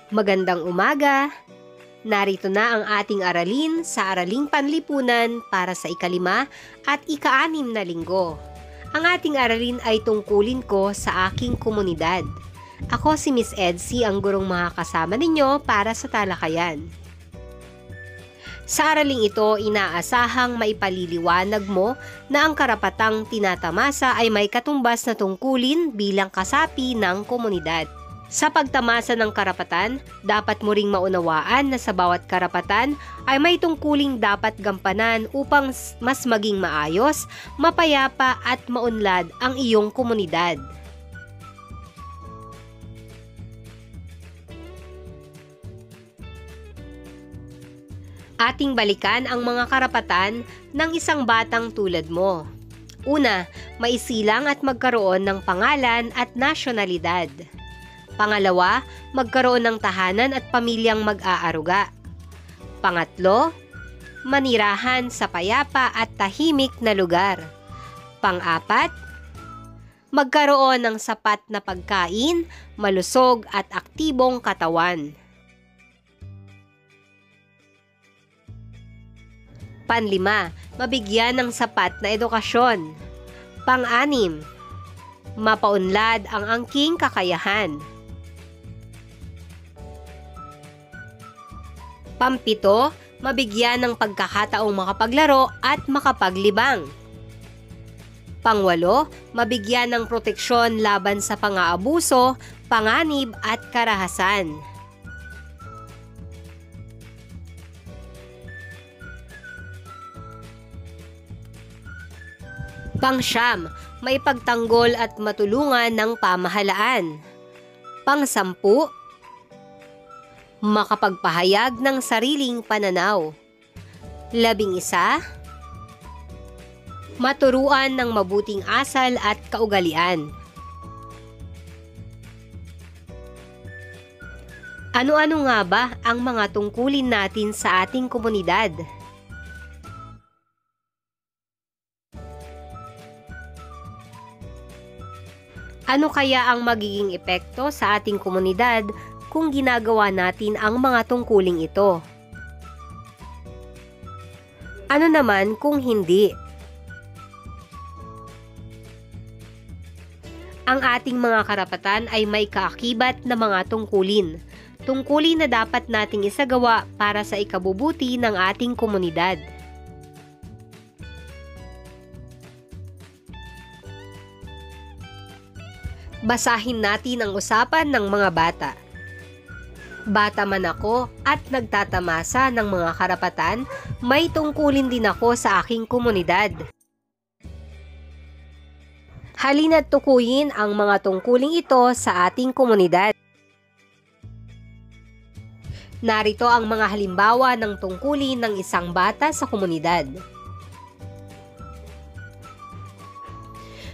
Magandang umaga! Narito na ang ating aralin sa Araling Panlipunan para sa ika-5 at ika-6 na linggo. Ang ating aralin ay tungkulin ko sa aking komunidad. Ako si Miss Edsy, ang gurong makakasama ninyo para sa talakayan. Sa araling ito, inaasahang maipaliliwanag mo na ang karapatang tinatamasa ay may katumbas na tungkulin bilang kasapi ng komunidad. Sa pagtamasa ng karapatan, dapat mo ring maunawaan na sa bawat karapatan ay may tungkuling dapat gampanan upang mas maging maayos, mapayapa at maunlad ang iyong komunidad. Ating balikan ang mga karapatan ng isang batang tulad mo. Una, maisilang at magkaroon ng pangalan at nasyonalidad. Pangalawa, magkaroon ng tahanan at pamilyang mag-aaruga. Pangatlo, manirahan sa payapa at tahimik na lugar. Pang-apat, magkaroon ng sapat na pagkain, malusog at aktibong katawan. Panlima, mabigyan ng sapat na edukasyon. Pang-anim, mapaunlad ang angking kakayahan. Pampito, mabigyan ng pagkakataong makapaglaro at makapaglibang. Pangwalo, mabigyan ng proteksyon laban sa pang-aabuso, panganib at karahasan. Pangsyam, may pagtanggol at matulungan ng pamahalaan. Pangsampu, makapagpahayag ng sariling pananaw. 11, maturuan ng mabuting asal at kaugalian. Ano-ano nga ba ang mga tungkulin natin sa ating komunidad? Ano kaya ang magiging epekto sa ating komunidad kung ginagawa natin ang mga tungkuling ito? Ano naman kung hindi? Ang ating mga karapatan ay may kaakibat na mga tungkulin. Tungkulin na dapat nating isagawa para sa ikabubuti ng ating komunidad. Basahin natin ang usapan ng mga bata. Bata man ako at nagtatamasa ng mga karapatan, may tungkulin din ako sa aking komunidad. Halina't tukuyin ang mga tungkuling ito sa ating komunidad. Narito ang mga halimbawa ng tungkulin ng isang bata sa komunidad.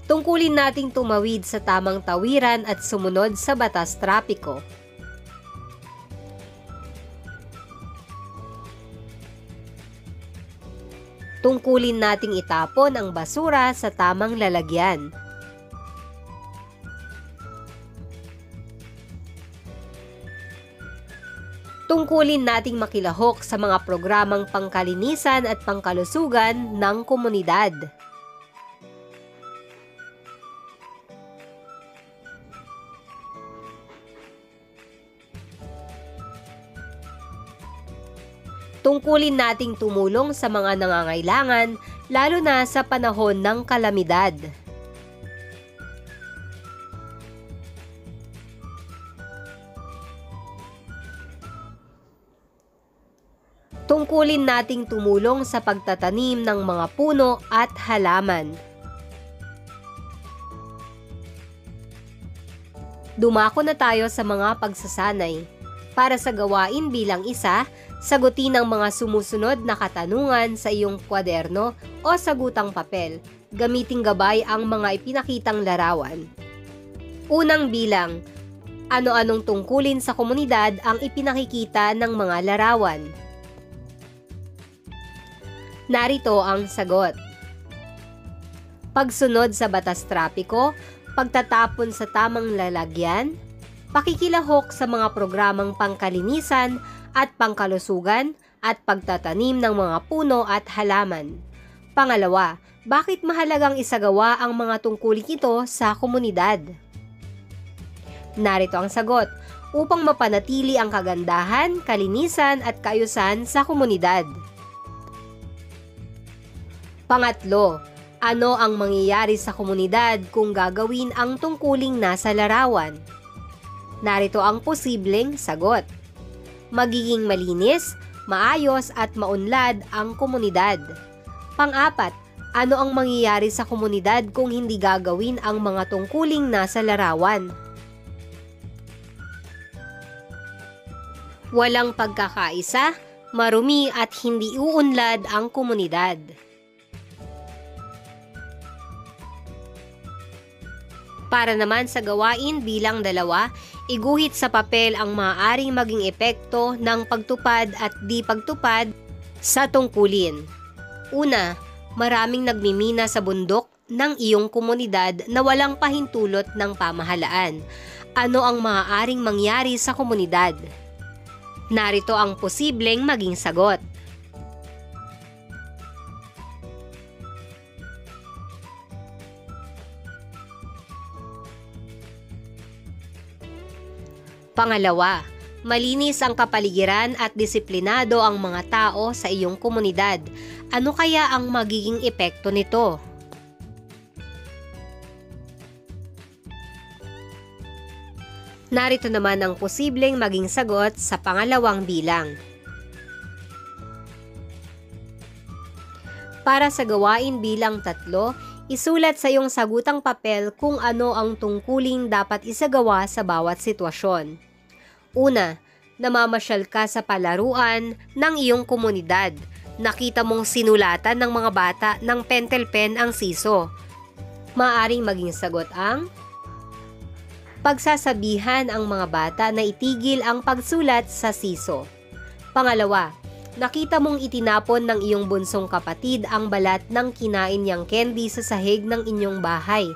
Tungkulin nating tumawid sa tamang tawiran at sumunod sa batas trapiko. Tungkulin nating itapon ang basura sa tamang lalagyan. Tungkulin nating makilahok sa mga programang pangkalinisan at pangkalusugan ng komunidad. Tungkulin nating tumulong sa mga nangangailangan, lalo na sa panahon ng kalamidad. Tungkulin nating tumulong sa pagtatanim ng mga puno at halaman. Dumako na tayo sa mga pagsasanay. Para sa gawain bilang isa, sagutin ang mga sumusunod na katanungan sa iyong kwaderno o sagutang papel. Gamiting gabay ang mga ipinakitang larawan. Unang bilang, ano-anong tungkulin sa komunidad ang ipinakikita ng mga larawan? Narito ang sagot. Pagsunod sa batas trapiko, pagtatapon sa tamang lalagyan, pakikilahok sa mga programang pangkalinisan at pangkalusugan at pagtatanim ng mga puno at halaman. Pangalawa, bakit mahalagang isagawa ang mga tungkulin ito sa komunidad? Narito ang sagot, upang mapanatili ang kagandahan, kalinisan at kaayusan sa komunidad. Pangatlo, ano ang mangyayari sa komunidad kung gagawin ang tungkuling nasa larawan? Narito ang posibleng sagot. Magiging malinis, maayos at maunlad ang komunidad. Pang-apat, ano ang mangyayari sa komunidad kung hindi gagawin ang mga tungkuling nasa larawan? Walang pagkakaisa, marumi at hindi uunlad ang komunidad. Para naman sa gawain bilang 2, iguhit sa papel ang maaaring maging epekto ng pagtupad at di pagtupad sa tungkulin. Una, maraming nagmimina sa bundok ng iyong komunidad na walang pahintulot ng pamahalaan. Ano ang maaaring mangyari sa komunidad? Narito ang posibleng maging sagot. Pangalawa, malinis ang kapaligiran at disiplinado ang mga tao sa iyong komunidad. Ano kaya ang magiging epekto nito? Narito naman ang posibleng maging sagot sa pangalawang bilang. Para sa gawain bilang 3, isulat sa iyong sagutang papel kung ano ang tungkuling dapat isagawa sa bawat sitwasyon. Una, namamasyal ka sa palaruan ng iyong komunidad. Nakita mong sinulatan ng mga bata ng pentel pen ang siso. Maaring maging sagot ang pagsasabihan ang mga bata na itigil ang pagsulat sa siso. Pangalawa, nakita mong itinapon ng iyong bunsong kapatid ang balat ng kinain niyang candy sa sahig ng inyong bahay.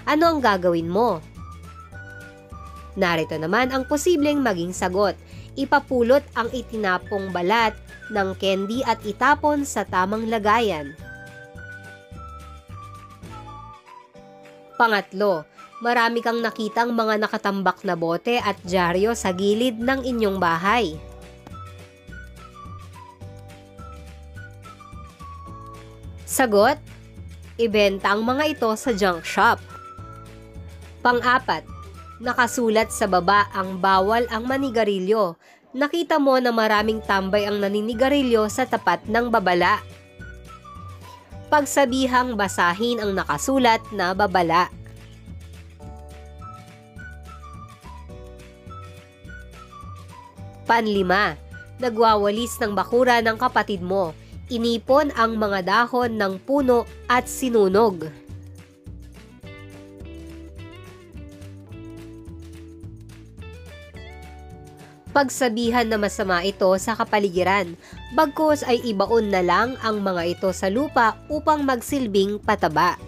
Ano ang gagawin mo? Narito naman ang posibleng maging sagot. Ipapulot ang itinapong balat ng candy at itapon sa tamang lagayan. Pangatlo, marami kang nakitang mga nakatambak na bote at dyaryo sa gilid ng inyong bahay. Sagot, ibenta ang mga ito sa junk shop. Pang-4, nakasulat sa baba ang bawal ang manigarilyo. Nakita mo na maraming tambay ang naninigarilyo sa tapat ng babala. Pagsabihang basahin ang nakasulat na babala. Panlima, nagwawalis ng bakura ng kapatid mo. Inipon ang mga dahon ng puno at sinunog. Pagsabihan na masama ito sa kapaligiran, bagkus ay ibaon na lang ang mga ito sa lupa upang magsilbing pataba.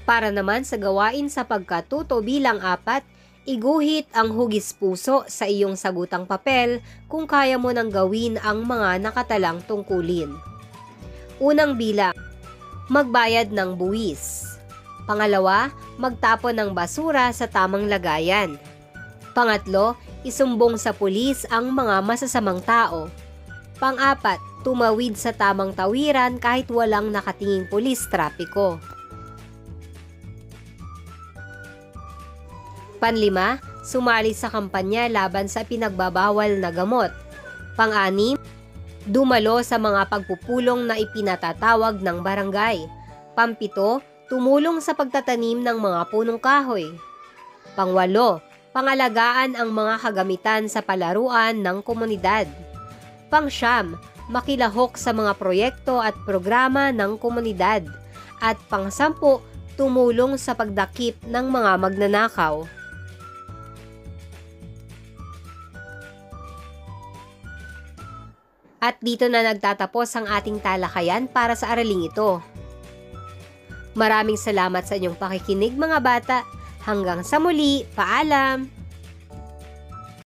Para naman sa gawain sa pagkatuto bilang 4, iguhit ang hugis puso sa iyong sagutang papel kung kaya mo nang gawin ang mga nakatalang tungkulin. Unang bilang, magbayad ng buwis. Pangalawa, magtapon ng basura sa tamang lagayan. Pangatlo, isumbong sa pulis ang mga masasamang tao. Pang-4, tumawid sa tamang tawiran kahit walang nakatinging pulis trapiko. Panlima, sumali sa kampanya laban sa pinagbabawal na gamot. Pang-6, dumalo sa mga pagpupulong na ipinatatawag ng barangay. Pang-7, tumulong sa pagtatanim ng mga punong kahoy. Pang-8, pangalagaan ang mga kagamitan sa palaruan ng komunidad. Pang-9, makilahok sa mga proyekto at programa ng komunidad. At pang-10, tumulong sa pagdakip ng mga magnanakaw. At dito na nagtatapos ang ating talakayan para sa araling ito. Maraming salamat sa inyong pakikinig mga bata. Hanggang sa muli, paalam!